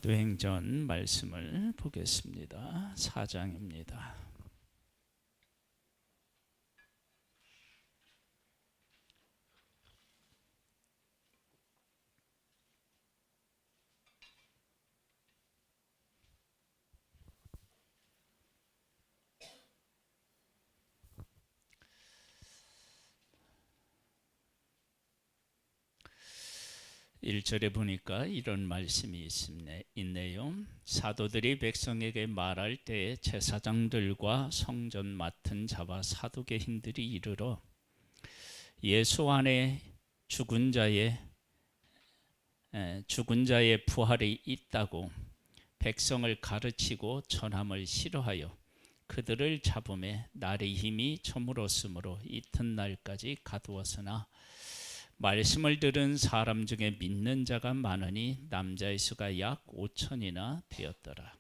사도행전 말씀을 보겠습니다. 4장입니다. 일절에 보니까 이런 말씀이 있네요. 사도들이 백성에게 말할 때에 제사장들과 성전 맡은 자와 사두개인들이 이르러 예수 안에 죽은 자의 부활이 있다고 백성을 가르치고 전함을 싫어하여 그들을 잡음에 날의 힘이 저물었으므로 이튿날까지 가두었으나 말씀을 들은 사람 중에 믿는 자가 많으니 남자의 수가 약 5천이나 되었더라.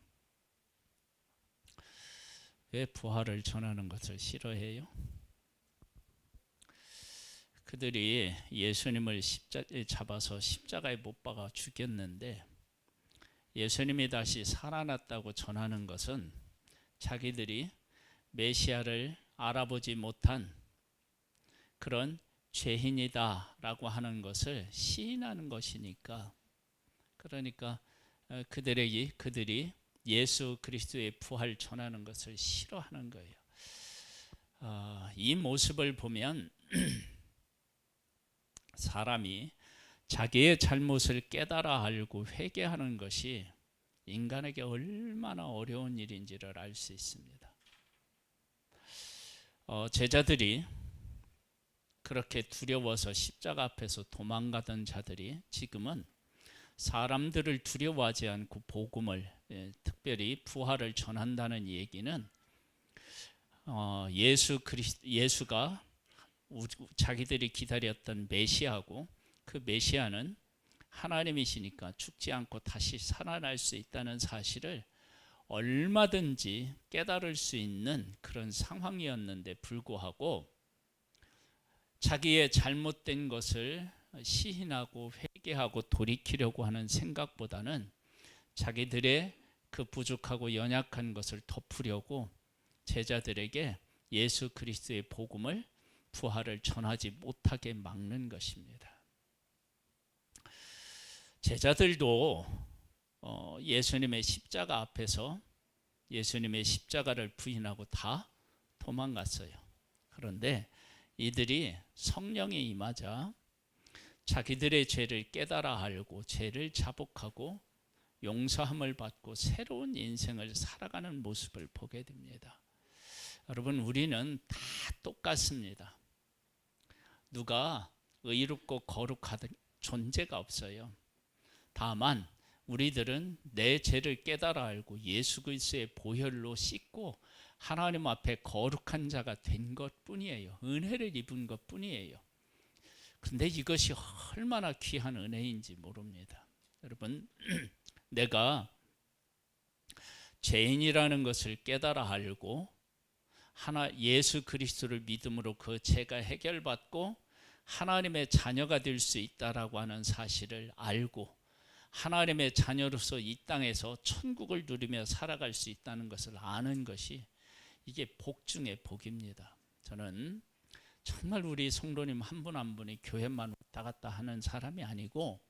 왜 부활을 전하는 것을 싫어해요? 그들이 예수님을 잡아서 십자가에 못 박아 죽였는데 예수님이 다시 살아났다고 전하는 것은 자기들이 메시아를 알아보지 못한 그런 죄인이다 라고 하는 것을 시인하는 것이니까, 그러니까 그들이 예수 그리스도의 부활 전하는 것을 싫어하는 거예요. 이 모습을 보면 사람이 자기의 잘못을 깨달아 알고 회개하는 것이 인간에게 얼마나 어려운 일인지를 알 수 있습니다. 제자들이 그렇게 두려워서 십자가 앞에서 도망가던 자들이 지금은 사람들을 두려워하지 않고 복음을, 특별히 부활을 전한다는 얘기는 예수가 자기들이 기다렸던 메시아고, 그 메시아는 하나님이시니까 죽지 않고 다시 살아날 수 있다는 사실을 얼마든지 깨달을 수 있는 그런 상황이었는데 불구하고 자기의 잘못된 것을 시인하고 회개하고 돌이키려고 하는 생각보다는 자기들의 그 부족하고 연약한 것을 덮으려고 제자들에게 예수 그리스도의 복음을, 부활을 전하지 못하게 막는 것입니다. 제자들도 예수님의 십자가 앞에서 예수님의 십자가를 부인하고 다 도망갔어요. 그런데 이들이 성령이 임하자 자기들의 죄를 깨달아 알고 죄를 자복하고 용서함을 받고 새로운 인생을 살아가는 모습을 보게 됩니다. 여러분, 우리는 다 똑같습니다. 누가 의롭고 거룩한 존재가 없어요. 다만 우리들은 내 죄를 깨달아 알고 예수 그리스도의 보혈로 씻고 하나님 앞에 거룩한 자가 된 것뿐이에요. 은혜를 입은 것뿐이에요. 그런데 이것이 얼마나 귀한 은혜인지 모릅니다. 여러분, 내가 죄인이라는 것을 깨달아 알고 예수 그리스도를 믿음으로 그 죄가 해결받고 하나님의 자녀가 될 수 있다라고 하는 사실을 알고 하나님의 자녀로서 이 땅에서 천국을 누리며 살아갈 수 있다는 것을 아는 것이, 이게 복 중의 복입니다. 저는 정말 우리 성도님 한 분 한 분이 교회만 왔다 갔다 하는 사람이 아니고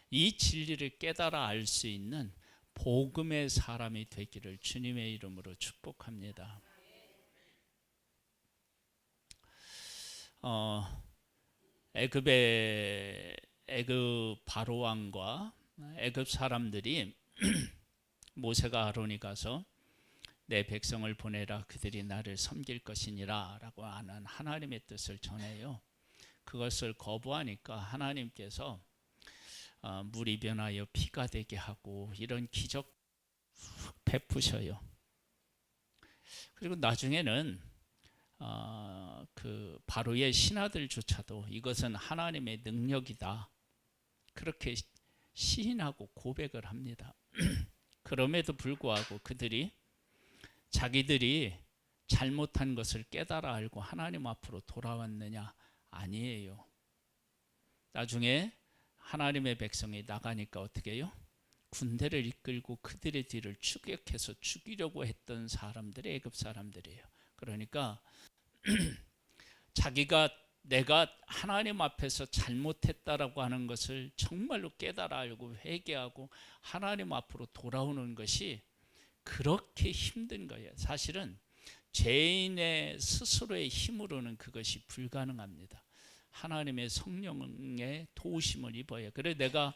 이 진리를 깨달아 알 수 있는 복음의 사람이 되기를 주님의 이름으로 축복합니다. 애굽 바로 왕과 애굽 사람들이 모세가 아론이 가서 내 백성을 보내라, 그들이 나를 섬길 것이니라 라고 하는 하나님의 뜻을 전해요. 그것을 거부하니까 하나님께서 물이 변하여 피가 되게 하고 이런 기적 베푸셔요. 그리고 나중에는 그 바로의 신하들조차도 이것은 하나님의 능력이다, 그렇게 시인하고 고백을 합니다. 그럼에도 불구하고 그들이 자기들이 잘못한 것을 깨달아 알고 하나님 앞으로 돌아왔느냐? 아니에요. 나중에 하나님의 백성이 나가니까 어떻게 해요? 군대를 이끌고 그들의 뒤를 추격해서 죽이려고 했던 사람들이 애굽 사람들이에요. 그러니까 자기가 내가 하나님 앞에서 잘못했다라고 하는 것을 정말로 깨달아 알고 회개하고 하나님 앞으로 돌아오는 것이 그렇게 힘든 거예요. 사실은 죄인의 스스로의 힘으로는 그것이 불가능합니다. 하나님의 성령의 도우심을 입어야. 그래 내가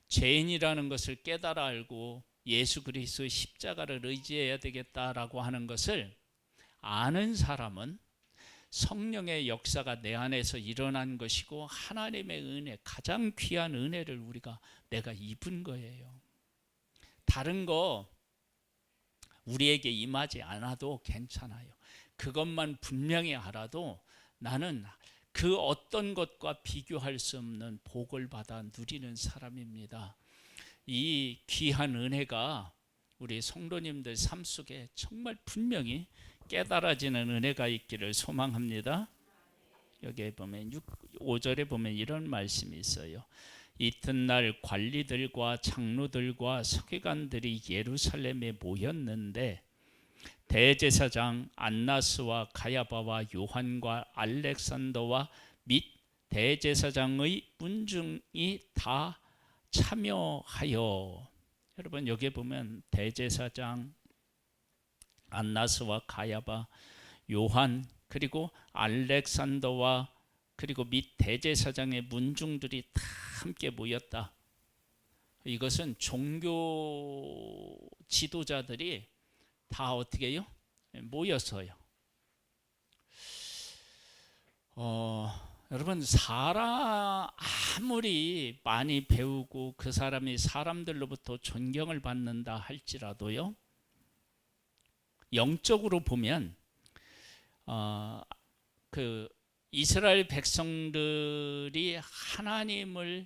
죄인이라는 것을 깨달아 알고 예수 그리스도의 십자가를 의지해야 되겠다라고 하는 것을 아는 사람은 성령의 역사가 내 안에서 일어난 것이고 하나님의 은혜, 가장 귀한 은혜를 내가 입은 거예요. 다른 거 우리에게 임하지 않아도 괜찮아요. 그것만 분명히 알아도 나는 그 어떤 것과 비교할 수 없는 복을 받아 누리는 사람입니다. 이 귀한 은혜가 우리 성도님들 삶 속에 정말 분명히 깨달아지는 은혜가 있기를 소망합니다. 여기에 보면 5절에 보면 이런 말씀이 있어요. 이튿날 관리들과 장로들과 서기관들이 예루살렘에 모였는데 대제사장 안나스와 가야바와 요한과 알렉산더와 및 대제사장의 문중이 다 참여하여. 여러분 여기에 보면 대제사장 안나스와 가야바, 요한, 그리고 알렉산더와 그리고 및 대제사장의 문중들이 다 함께 모였다. 이것은 종교 지도자들이 다 어떻게 해요? 모였어요. 여러분 사람 아무리 많이 배우고 그 사람이 사람들로부터 존경을 받는다 할지라도요, 영적으로 보면 그 이스라엘 백성들이 하나님을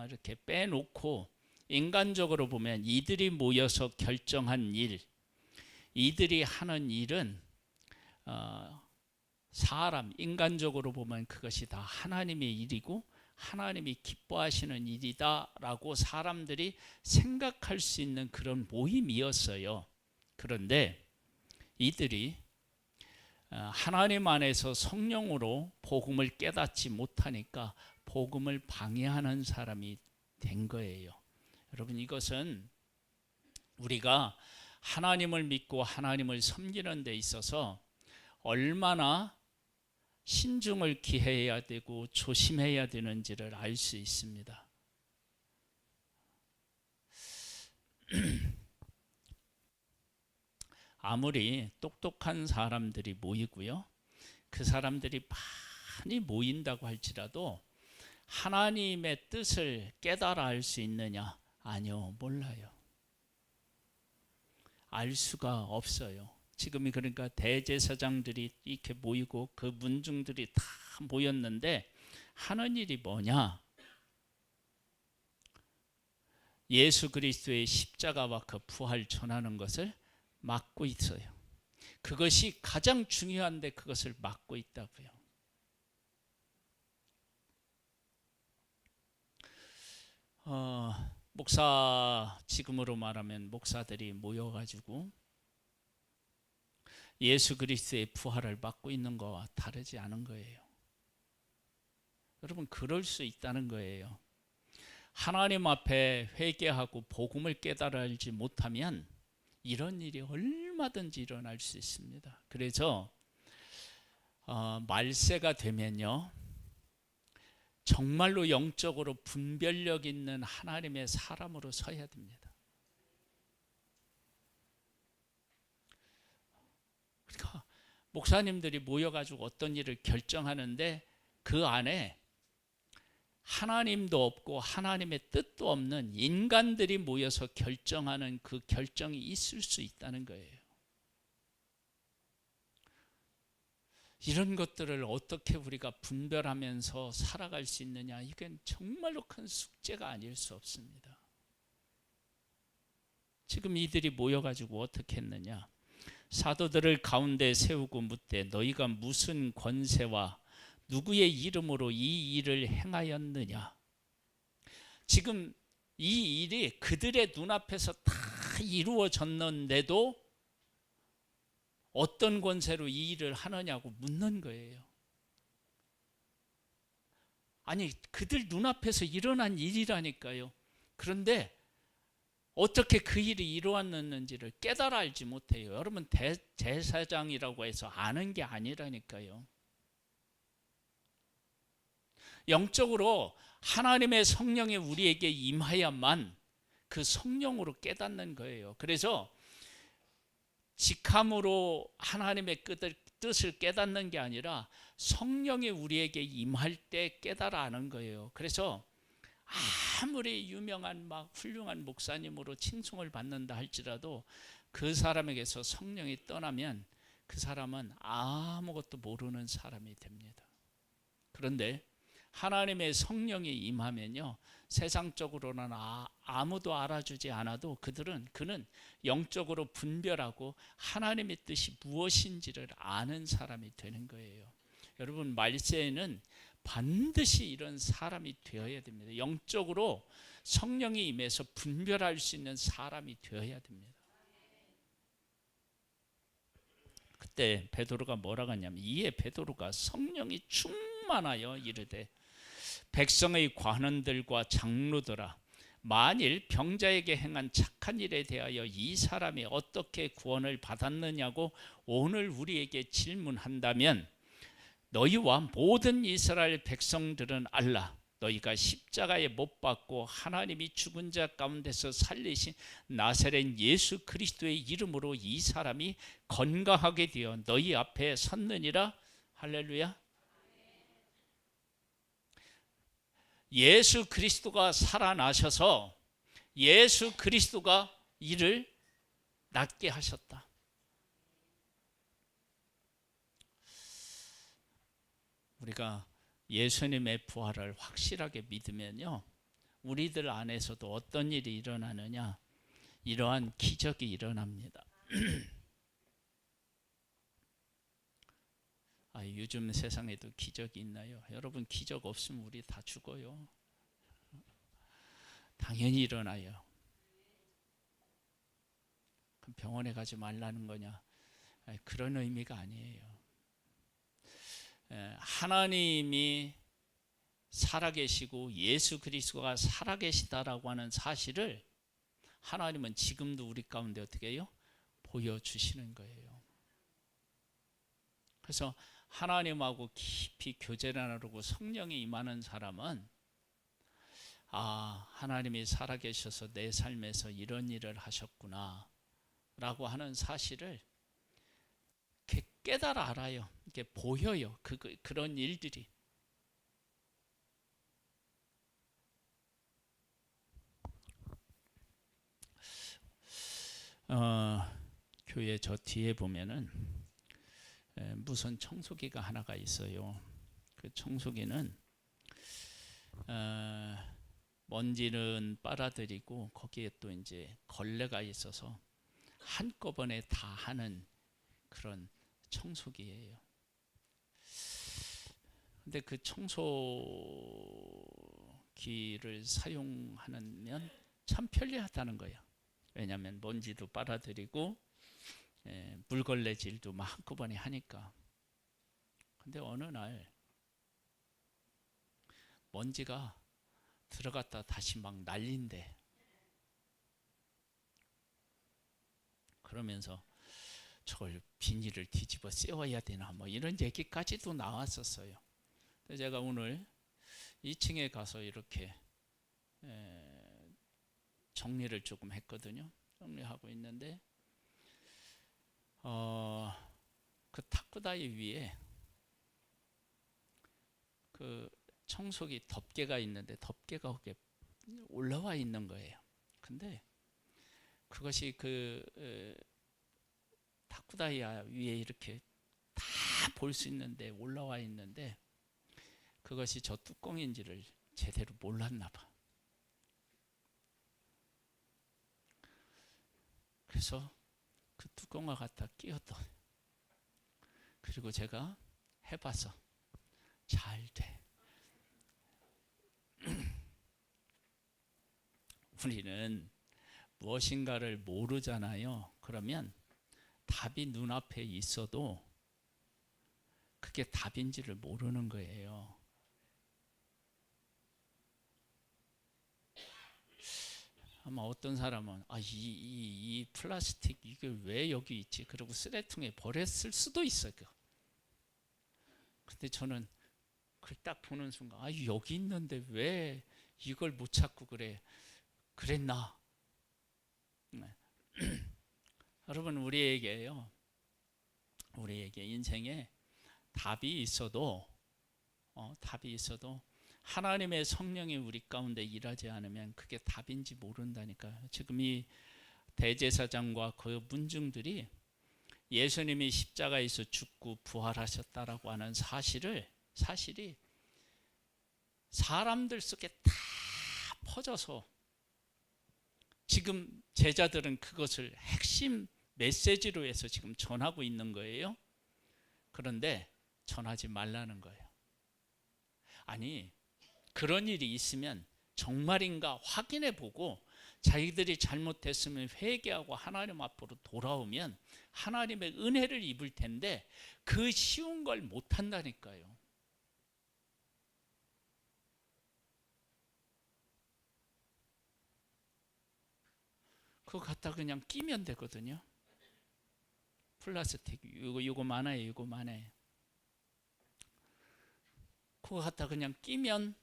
이렇게 빼놓고 인간적으로 보면 이들이 모여서 결정한 일, 이들이 하는 일은 사람 인간적으로 보면 그것이 다 하나님의 일이고 하나님이 기뻐하시는 일이다라고 사람들이 생각할 수 있는 그런 모임이었어요. 그런데 이들이 하나님 안에서 성령으로 복음을 깨닫지 못하니까 복음을 방해하는 사람이 된 거예요. 여러분 이것은 우리가 하나님을 믿고 하나님을 섬기는 데 있어서 얼마나 신중을 기해야 되고 조심해야 되는지를 알 수 있습니다. 아무리 똑똑한 사람들이 모이고요, 그 사람들이 많이 모인다고 할지라도 하나님의 뜻을 깨달아 알 수 있느냐? 아니요, 몰라요. 알 수가 없어요. 지금이 그러니까 대제사장들이 이렇게 모이고 그 문중들이 다 모였는데 하는 일이 뭐냐? 예수 그리스도의 십자가와 그 부활 전하는 것을 막고 있어요. 그것이 가장 중요한데 그것을 막고 있다고요. 지금으로 말하면 목사들이 모여가지고 예수 그리스도의 부활을 막고 있는 것과 다르지 않은 거예요. 여러분 그럴 수 있다는 거예요. 하나님 앞에 회개하고 복음을 깨달아 알지 못하면 이런 일이 얼마든지 일어날 수 있습니다. 그래서 말세가 되면요, 정말로 영적으로 분별력 있는 하나님의 사람으로 서야 됩니다. 그러니까 목사님들이 모여가지고 어떤 일을 결정하는데 그 안에 하나님도 없고 하나님의 뜻도 없는 인간들이 모여서 결정하는 그 결정이 있을 수 있다는 거예요. 이런 것들을 어떻게 우리가 분별하면서 살아갈 수 있느냐, 이건 정말로 큰 숙제가 아닐 수 없습니다. 지금 이들이 모여가지고 어떻게 했느냐? 사도들을 가운데 세우고 묻되 너희가 무슨 권세와 누구의 이름으로 이 일을 행하였느냐? 지금 이 일이 그들의 눈앞에서 다 이루어졌는데도 어떤 권세로 이 일을 하느냐고 묻는 거예요. 아니, 그들 눈앞에서 일어난 일이라니까요. 그런데 어떻게 그 일이 이루어졌는지를 깨달아 알지 못해요. 여러분, 제사장이라고 해서 아는 게 아니라니까요. 영적으로 하나님의 성령이 우리에게 임하야만 그 성령으로 깨닫는 거예요. 그래서 직함으로 하나님의 뜻을 깨닫는 게 아니라 성령이 우리에게 임할 때 깨달아 아는 거예요. 그래서 아무리 유명한 막 훌륭한 목사님으로 칭송을 받는다 할지라도 그 사람에게서 성령이 떠나면 그 사람은 아무것도 모르는 사람이 됩니다. 그런데 하나님의 성령이 임하면요, 세상적으로는 아무도 알아주지 않아도 그는 영적으로 분별하고 하나님의 뜻이 무엇인지를 아는 사람이 되는 거예요. 여러분, 말세에는 반드시 이런 사람이 되어야 됩니다. 영적으로 성령이 임해서 분별할 수 있는 사람이 되어야 됩니다. 그때 베드로가 뭐라고 하냐면, 이에 베드로가 성령이 충만하여 이르되 백성의 관원들과 장로들아, 만일 병자에게 행한 착한 일에 대하여 이 사람이 어떻게 구원을 받았느냐고 오늘 우리에게 질문한다면 너희와 모든 이스라엘 백성들은 알라. 너희가 십자가에 못 박고 하나님이 죽은 자 가운데서 살리신 나사렛 예수 그리스도의 이름으로 이 사람이 건강하게 되어 너희 앞에 섰느니라. 할렐루야. 예수 그리스도가 살아나셔서 예수 그리스도가 이를 낫게 하셨다. 우리가 예수님의 부활을 확실하게 믿으면요, 우리들 안에서도 어떤 일이 일어나느냐, 이러한 기적이 일어납니다. 요즘 세상에도 기적이 있나요? 여러분, 기적 없으면 우리 다 죽어요. 당연히 일어나요. 그럼 병원에 가지 말라는 거냐? 그런 의미가 아니에요. 하나님이 살아계시고 예수 그리스도가 살아계시다라고 하는 사실을 하나님은 지금도 우리 가운데 어떻게 해요? 보여주시는 거예요. 그래서 하나님하고 깊이 교제를 나누고 성령이 임하는 사람은 하나님이 살아계셔서 내 삶에서 이런 일을 하셨구나 라고 하는 사실을 깨달아 알아요. 이게 보여요. 그런 일들이. 교회 저 뒤에 보면은 무슨 청소기가 하나가 있어요. 그 청소기는 먼지는 빨아들이고 거기에 또 이제 걸레가 있어서 한꺼번에 다 하는 그런 청소기예요. 근데 그 청소기를 사용하면 참 편리하다는 거예요. 왜냐하면 먼지도 빨아들이고 물걸레질도 막 한꺼번에 하니까. 근데 어느 날 먼지가 들어갔다 다시 막 날린대. 그러면서 저걸 비닐을 뒤집어 씌워야 되나 뭐 이런 얘기까지도 나왔었어요. 그래서 제가 오늘 2층에 가서 이렇게 정리를 조금 했거든요. 정리하고 있는데 그 탁구다이 위에 그 청소기 덮개가 있는데 덮개가 거기에 올라와 있는 거예요. 근데 그것이 그 탁구다이 위에 이렇게 다 볼 수 있는데 올라와 있는데 그것이 저 뚜껑인지를 제대로 몰랐나 봐. 그래서 그 뚜껑을 갖다 끼웠더. 그리고 제가 해봐서 잘 돼. 우리는 무엇인가를 모르잖아요. 그러면 답이 눈앞에 있어도 그게 답인지를 모르는 거예요. 아마 어떤 사람은 이 플라스틱 이게 왜 여기 있지? 그리고 쓰레통에 버렸을 수도 있어요. 근데 저는 그걸 딱 보는 순간 여기 있는데 왜 이걸 못 찾고 그랬나? 네. 여러분 우리에게 인생에 답이 있어도 하나님의 성령이 우리 가운데 일하지 않으면 그게 답인지 모른다니까요. 지금 이 대제사장과 그 문중들이 예수님이 십자가에서 죽고 부활하셨다라고 하는 사실이 사람들 속에 다 퍼져서 지금 제자들은 그것을 핵심 메시지로 해서 지금 전하고 있는 거예요. 그런데 전하지 말라는 거예요. 아니, 그런 일이 있으면 정말인가 확인해 보고 자기들이 잘못했으면 회개하고 하나님 앞으로 돌아오면 하나님의 은혜를 입을 텐데 그 쉬운 걸 못한다니까요. 그거 갖다 그냥 끼면 되거든요. 플라스틱 이거 많아요. 그거 갖다 그냥 끼면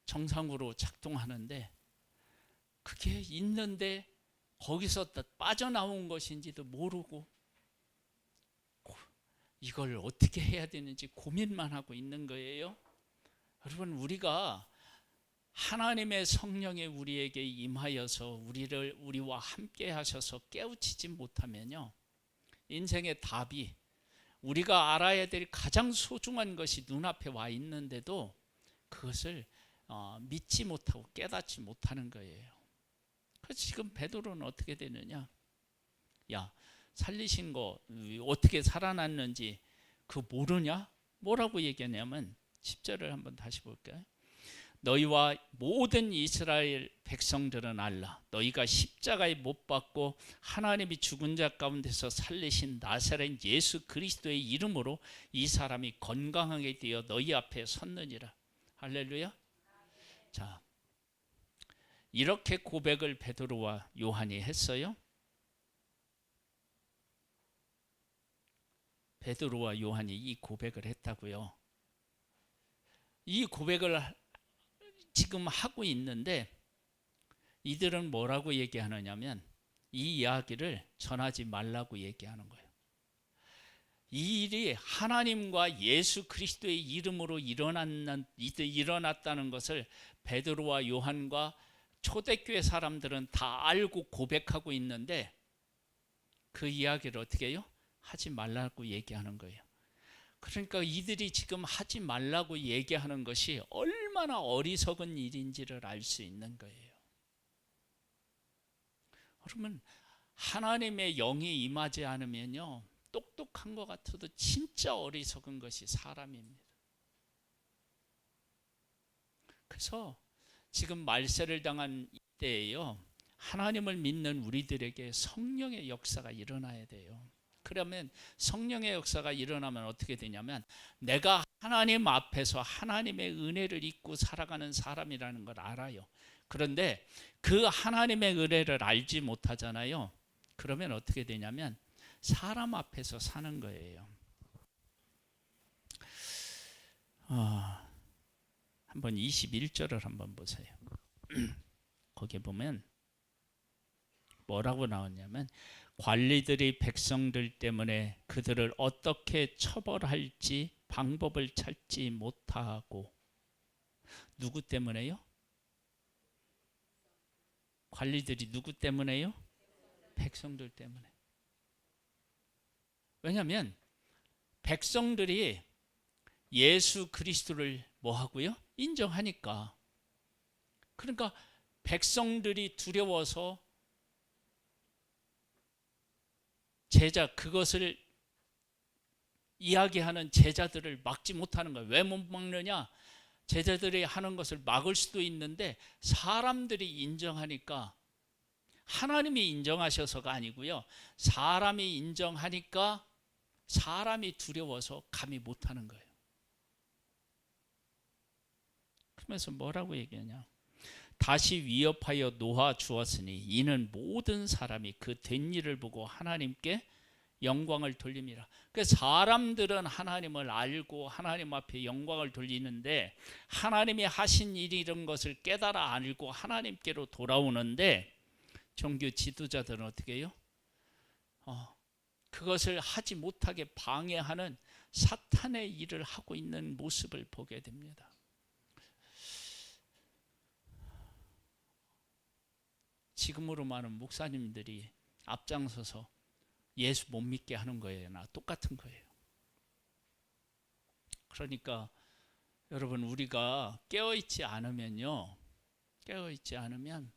정상으로 작동하는데 그게 있는데 거기서 빠져나온 것인지도 모르고 이걸 어떻게 해야 되는지 고민만 하고 있는 거예요. 여러분 우리가 하나님의 성령이 우리에게 임하여서 우리와 함께 하셔서 깨우치지 못하면요, 인생의 답이 우리가 알아야 될 가장 소중한 것이 눈앞에 와 있는데도 그것을 믿지 못하고 깨닫지 못하는 거예요. 그래서 지금 베드로는 어떻게 되느냐? 살리신 거 어떻게 살아났는지 그거 모르냐? 뭐라고 얘기하냐면 10절을 한번 다시 볼까요? 너희와 모든 이스라엘 백성들은 알라. 너희가 십자가에 못 박고 하나님이 죽은 자 가운데서 살리신 나사렛 예수 그리스도의 이름으로 이 사람이 건강하게 되어 너희 앞에 섰느니라. 할렐루야. 자, 이렇게 고백을 베드로와 요한이 했어요. 베드로와 요한이 이 고백을 했다고요. 이 고백을 지금 하고 있는데 이들은 뭐라고 얘기하느냐면 이 이야기를 전하지 말라고 얘기하는 거예요. 이 일이 하나님과 예수 그리스도의 이름으로 일어났다는 것을 베드로와 요한과 초대교회 사람들은 다 알고 고백하고 있는데 그 이야기를 어떻게 해요? 하지 말라고 얘기하는 거예요. 그러니까 이들이 지금 하지 말라고 얘기하는 것이 얼마나 어리석은 일인지를 알 수 있는 거예요. 그러면 하나님의 영이 임하지 않으면요, 똑똑한 것 같아도 진짜 어리석은 것이 사람입니다. 그래서 지금 말세를 당한 이때에요, 하나님을 믿는 우리들에게 성령의 역사가 일어나야 돼요. 그러면 성령의 역사가 일어나면 어떻게 되냐면 내가 하나님 앞에서 하나님의 은혜를 입고 살아가는 사람이라는 걸 알아요. 그런데 그 하나님의 은혜를 알지 못하잖아요. 그러면 어떻게 되냐면 사람 앞에서 사는 거예요. 한번 21절을 한번 보세요. 거기에 보면 뭐라고 나왔냐면 관리들이 백성들 때문에 그들을 어떻게 처벌할지 방법을 찾지 못하고. 누구 때문에요? 관리들이 누구 때문에요? 백성들 때문에. 왜냐하면 백성들이 예수 그리스도를 뭐 하고요? 인정하니까. 그러니까 백성들이 두려워서 그것을 이야기하는 제자들을 막지 못하는 거예요. 왜 못 막느냐? 제자들이 하는 것을 막을 수도 있는데 사람들이 인정하니까, 하나님이 인정하셔서가 아니고요, 사람이 인정하니까 사람이 두려워서 감히 못하는 거예요. 그러면서 뭐라고 얘기하냐, 다시 위협하여 놓아 주었으니 이는 모든 사람이 그 된 일을 보고 하나님께 영광을 돌림이라. 그 사람들은 하나님을 알고 하나님 앞에 영광을 돌리는데, 하나님이 하신 일이 이런 것을 깨달아 알고 하나님께로 돌아오는데, 종교 지도자들은 어떻게 해요? 그것을 하지 못하게 방해하는 사탄의 일을 하고 있는 모습을 보게 됩니다. 지금으로 많은 목사님들이 앞장서서 예수 못 믿게 하는 거예요. 나 똑같은 거예요. 그러니까 여러분, 우리가 깨어있지 않으면요, 깨어있지 않으면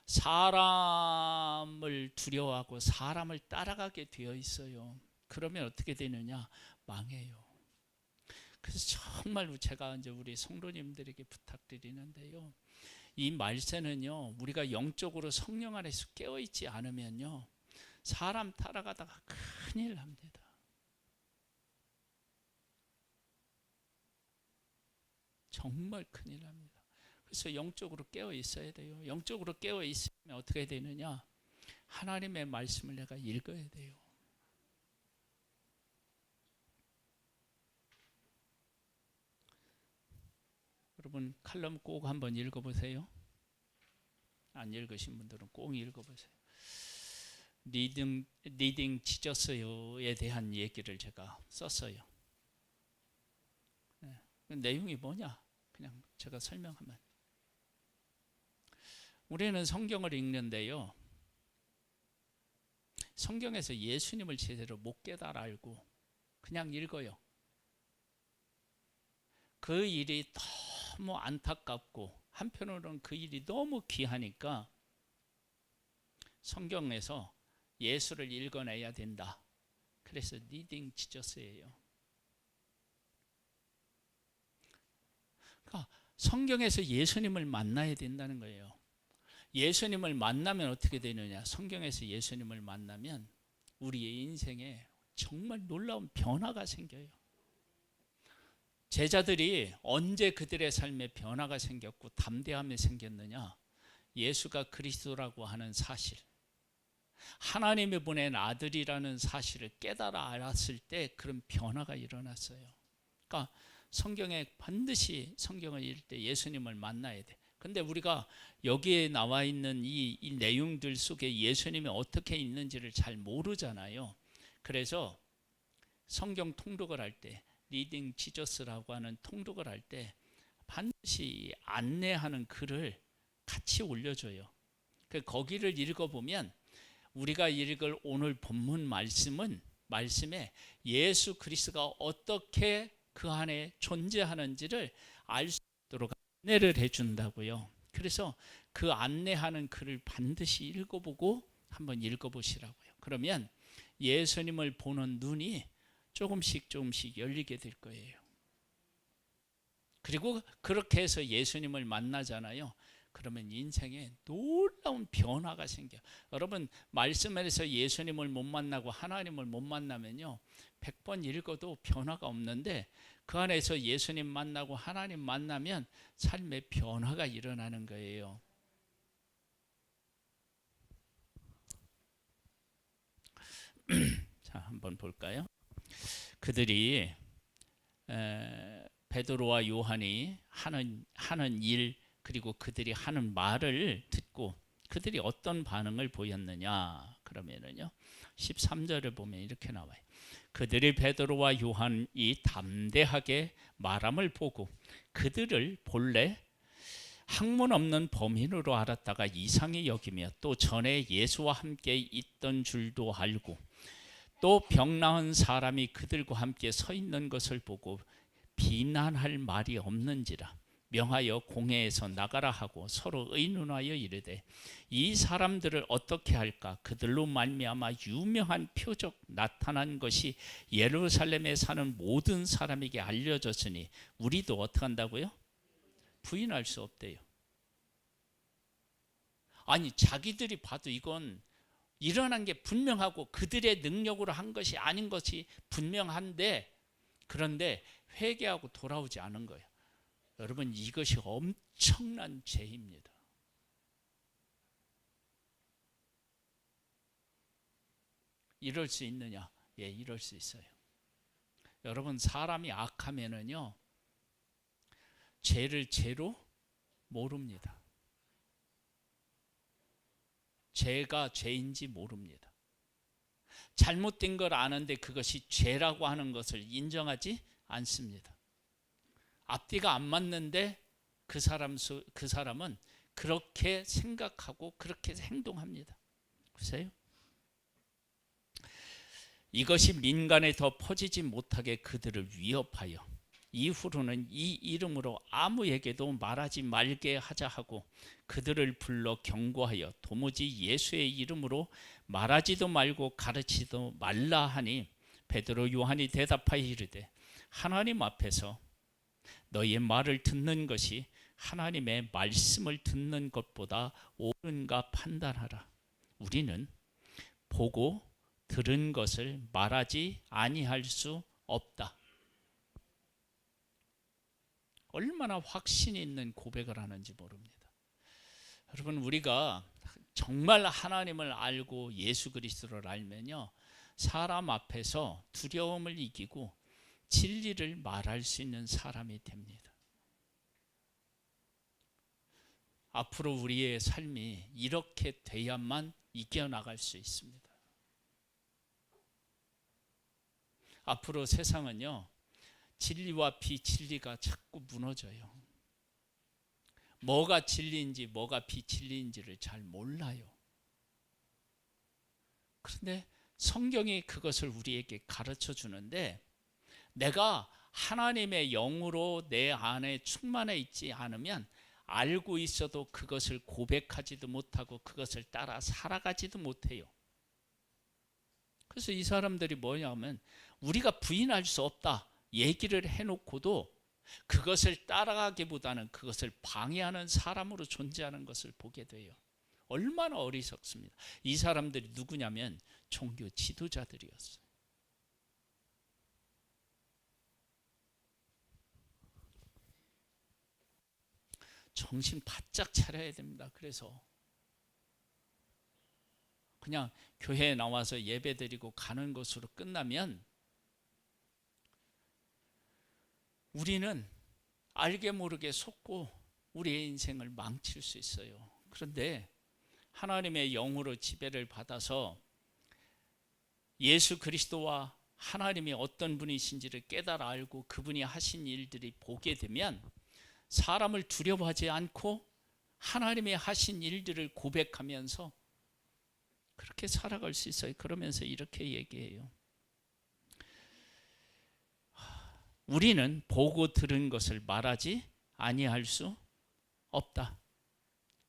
사람을 두려워하고 사람을 따라가게 되어 있어요. 그러면 어떻게 되느냐? 망해요. 그래서 정말 제가 이제 우리 성도님들에게 부탁드리는데요, 이 말세는요, 우리가 영적으로 성령 안에서 깨어있지 않으면요, 사람 따라가다가 큰일 납니다. 정말 큰일 납니다. 그래서 영적으로 깨어 있어야 돼요. 영적으로 깨어 있으면 어떻게 되느냐? 하나님의 말씀을 내가 읽어야 돼요. 여러분, 칼럼 꼭 한번 읽어보세요. 안 읽으신 분들은 꼭 읽어보세요. 리딩 지저스에 대한 얘기를 제가 썼어요. 네. 내용이 뭐냐? 그냥 제가 설명하면, 우리는 성경을 읽는데요, 성경에서 예수님을 제대로 못 깨달아 알고 그냥 읽어요. 그 일이 너무 안타깝고 한편으로는 그 일이 너무 귀하니까 성경에서 예수를 읽어내야 된다. 그래서 리딩 지저스예요. 그러니까 성경에서 예수님을 만나야 된다는 거예요. 예수님을 만나면 어떻게 되느냐? 성경에서 예수님을 만나면 우리의 인생에 정말 놀라운 변화가 생겨요. 제자들이 언제 그들의 삶에 변화가 생겼고 담대함이 생겼느냐? 예수가 그리스도라고 하는 사실, 하나님이 보낸 아들이라는 사실을 깨달아 알았을 때 그런 변화가 일어났어요. 그러니까 성경에 반드시 성경을 읽을 때 예수님을 만나야 돼. 근데 우리가 여기에 나와 있는 이 내용들 속에 예수님이 어떻게 있는지를 잘 모르잖아요. 그래서 성경 통독을 할 때, 리딩 지저스라고 하는 통독을 할 때 반드시 안내하는 글을 같이 올려줘요. 거기를 읽어보면 우리가 읽을 오늘 본문 말씀에 예수 그리스도가 어떻게 그 안에 존재하는지를 알 수 있도록 안내를 해준다고요. 그래서 그 안내하는 글을 반드시 읽어보고 한번 읽어보시라고요. 그러면 예수님을 보는 눈이 조금씩 열리게 될 거예요. 그리고 그렇게 해서 예수님을 만나잖아요. 그러면 인생에 놀라운 변화가 생겨. 여러분, 말씀에서 예수님을 못 만나고 하나님을 못 만나면요, 100번 읽어도 변화가 없는데, 그 안에서 예수님 만나고 하나님 만나면 삶의 변화가 일어나는 거예요. 자, 한번 볼까요? 그들이 베드로와 요한이 하는 일, 그리고 그들이 하는 말을 듣고 그들이 어떤 반응을 보였느냐? 그러면은요, 13절을 보면 이렇게 나와요. 그들이 베드로와 요한이 담대하게 말함을 보고 그들을 본래 학문 없는 범인으로 알았다가 이상히 여기며, 또 전에 예수와 함께 있던 줄도 알고, 또 병 나은 사람이 그들과 함께 서 있는 것을 보고 비난할 말이 없는지라. 명하여 공회에서 나가라 하고 서로 의논하여 이르되 이 사람들을 어떻게 할까? 그들로 말미암아 유명한 표적 나타난 것이 예루살렘에 사는 모든 사람에게 알려졌으니 우리도 어떻게 한다고요? 부인할 수 없대요. 아니, 자기들이 봐도 이건 일어난 게 분명하고 그들의 능력으로 한 것이 아닌 것이 분명한데, 그런데 회개하고 돌아오지 않은 거예요. 여러분, 이것이 엄청난 죄입니다. 이럴 수 있느냐? 예, 이럴 수 있어요. 여러분, 사람이 악하면은요, 죄를 죄로 모릅니다. 죄가 죄인지 모릅니다. 잘못된 걸 아는데 그것이 죄라고 하는 것을 인정하지 않습니다. 앞뒤가 안 맞는데 그 사람은 그렇게 생각하고 그렇게 행동합니다. 보세요. 이것이 민간에 더 퍼지지 못하게 그들을 위협하여 이후로는 이 이름으로 아무에게도 말하지 말게 하자 하고 그들을 불러 경고하여 도무지 예수의 이름으로 말하지도 말고 가르치지도 말라 하니 베드로 요한이 대답하여 이르되 하나님 앞에서 너희의 말을 듣는 것이 하나님의 말씀을 듣는 것보다 옳은가 판단하라. 우리는 보고 들은 것을 말하지 아니할 수 없다. 얼마나 확신 있는 고백을 하는지 모릅니다. 여러분, 우리가 정말 하나님을 알고 예수 그리스도를 알면요, 사람 앞에서 두려움을 이기고 진리를 말할 수 있는 사람이 됩니다. 앞으로 우리의 삶이 이렇게 돼야만 이겨나갈 수 있습니다. 앞으로 세상은요, 진리와 비진리가 자꾸 무너져요. 뭐가 진리인지 뭐가 비진리인지를 잘 몰라요. 그런데 성경이 그것을 우리에게 가르쳐 주는데, 내가 하나님의 영으로 내 안에 충만해 있지 않으면 알고 있어도 그것을 고백하지도 못하고 그것을 따라 살아가지도 못해요. 그래서 이 사람들이 뭐냐면 우리가 부인할 수 없다 얘기를 해놓고도 그것을 따라가기보다는 그것을 방해하는 사람으로 존재하는 것을 보게 돼요. 얼마나 어리석습니다. 이 사람들이 누구냐면 종교 지도자들이었어요. 정신 바짝 차려야 됩니다. 그래서 그냥 교회에 나와서 예배드리고 가는 것으로 끝나면 우리는 알게 모르게 속고 우리의 인생을 망칠 수 있어요. 그런데 하나님의 영으로 지배를 받아서 예수 그리스도와 하나님이 어떤 분이신지를 깨달아 알고 그분이 하신 일들이 보게 되면 사람을 두려워하지 않고 하나님이 하신 일들을 고백하면서 그렇게 살아갈 수 있어요. 그러면서 이렇게 얘기해요. 우리는 보고 들은 것을 말하지 아니할 수 없다.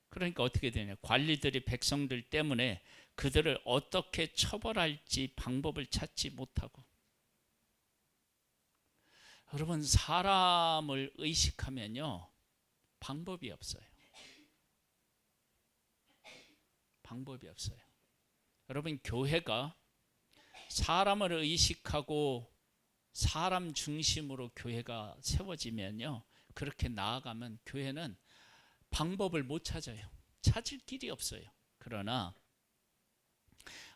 그러니까 어떻게 되냐? 관리들이 백성들 때문에 그들을 어떻게 처벌할지 방법을 찾지 못하고. 여러분, 사람을 의식하면요, 방법이 없어요. 방법이 없어요. 여러분, 교회가 사람을 의식하고 사람 중심으로 교회가 세워지면요, 그렇게 나아가면 교회는 방법을 못 찾아요. 찾을 길이 없어요. 그러나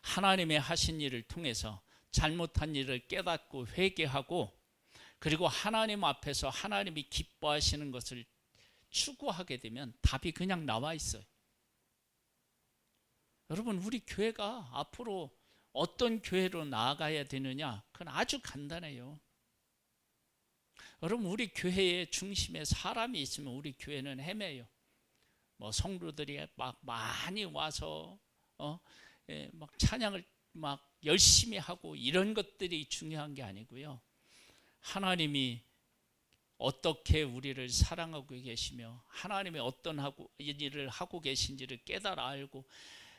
하나님의 하신 일을 통해서 잘못한 일을 깨닫고 회개하고 그리고 하나님 앞에서 하나님이 기뻐하시는 것을 추구하게 되면 답이 그냥 나와 있어요. 여러분, 우리 교회가 앞으로 어떤 교회로 나아가야 되느냐? 그건 아주 간단해요. 여러분, 우리 교회의 중심에 사람이 있으면 우리 교회는 헤매요. 뭐 성도들이 막 많이 와서 막 찬양을 막 열심히 하고 이런 것들이 중요한 게 아니고요. 하나님이 어떻게 우리를 사랑하고 계시며 하나님이 어떤 일을 하고 계신지를 깨달아 알고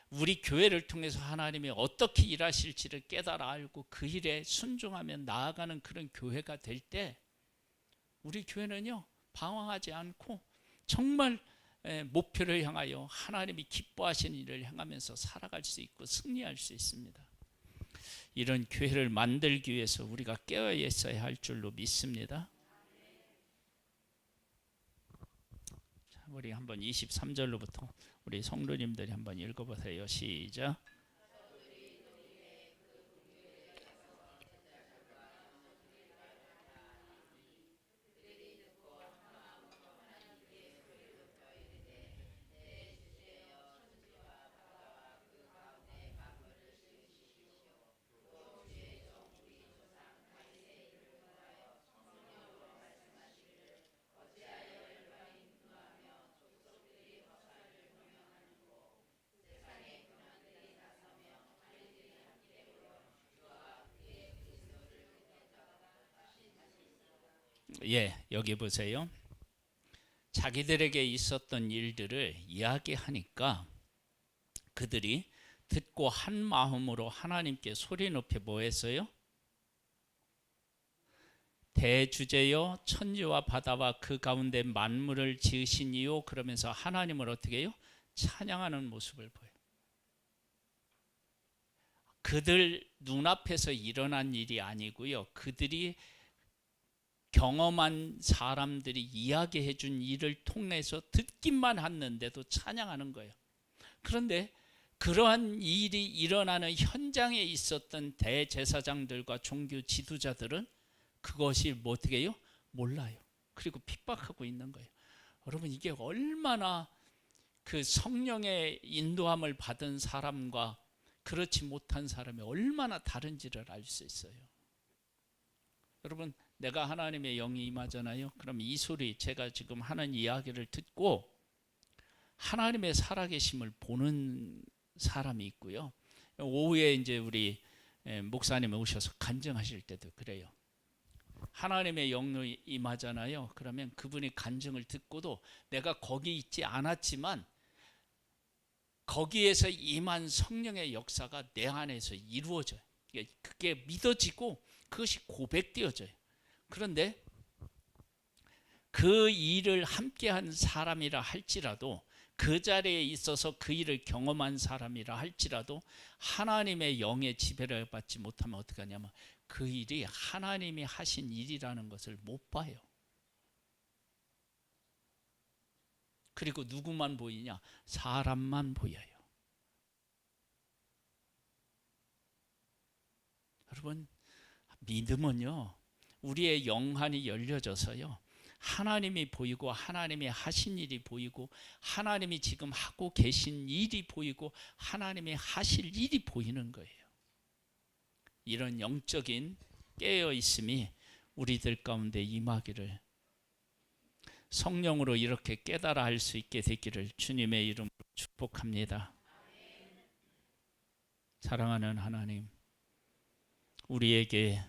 우리 교회를 통해서 하나님이 어떻게 일하실지를 깨달아 알고 그 일에 순종하며 나아가는 그런 교회가 될 때 우리 교회는요 방황하지 않고 정말 목표를 향하여 하나님이 기뻐하시는 일을 행하면서 살아갈 수 있고 승리할 수 있습니다. 이런 교회를 만들기 위해서 우리가 깨어 있어야 할 줄로 믿습니다. 자, 우리 한번 23절로부터 우리 성도님들이 한번 읽어보세요. 시작. 예, 여기 보세요. 자기들에게 있었던 일들을 이야기하니까 그들이 듣고 한 마음으로 하나님께 소리 높여 뭐 했어요? 대주제여 천지와 바다와 그 가운데 만물을 지으신 이요 그러면서 하나님을 어떻게 해요? 찬양하는 모습을 보여요. 그들 눈앞에서 일어난 일이 아니고요. 그들이 경험한 사람들이 이야기해 준 일을 통해서 듣기만 했는데도 찬양하는 거예요. 그런데 그러한 일이 일어나는 현장에 있었던 대제사장들과 종교 지도자들은 그것이 뭐 어떻게 해요? 몰라요. 그리고 핍박하고 있는 거예요. 여러분 이게 얼마나 그 성령의 인도함을 받은 사람과 그렇지 못한 사람이 얼마나 다른지를 알 수 있어요. 여러분 내가 하나님의 영이 임하잖아요. 그럼 이 소리 제가 지금 하는 이야기를 듣고 하나님의 살아계심을 보는 사람이 있고요. 오후에 이제 우리 목사님 오셔서 간증하실 때도 그래요. 하나님의 영으로 임하잖아요. 그러면 그분이 간증을 듣고도 내가 거기 있지 않았지만 거기에서 임한 성령의 역사가 내 안에서 이루어져요. 그게 믿어지고 그것이 고백되어져요. 그런데 그 일을 함께한 사람이라 할지라도 그 자리에 있어서 그 일을 경험한 사람이라 할지라도 하나님의 영의 지배를 받지 못하면 어떻게 하냐면 그 일이 하나님이 하신 일이라는 것을 못 봐요. 그리고 누구만 보이냐? 사람만 보여요. 여러분 믿음은요 우리의 영안이 열려져서요 하나님이 보이고 하나님이 하신 일이 보이고 하나님이 지금 하고 계신 일이 보이고 하나님이 하실 일이 보이는 거예요. 이런 영적인 깨어있음이 우리들 가운데 임하기를 성령으로 이렇게 깨달아 할 수 있게 되기를 주님의 이름으로 축복합니다. 사랑하는 하나님, 우리에게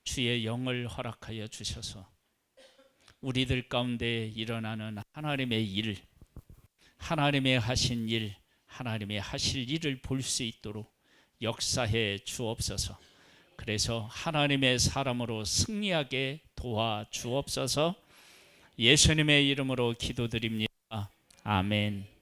주의 영을 허락하여 주셔서 우리들 가운데 일어나는 하나님의 일, 하나님의 하신 일, 하나님의 하실 일을 볼 수 있도록 역사해 주옵소서. 그래서 하나님의 사람으로 승리하게 도와 주옵소서. 예수님의 이름으로 기도드립니다. 아멘.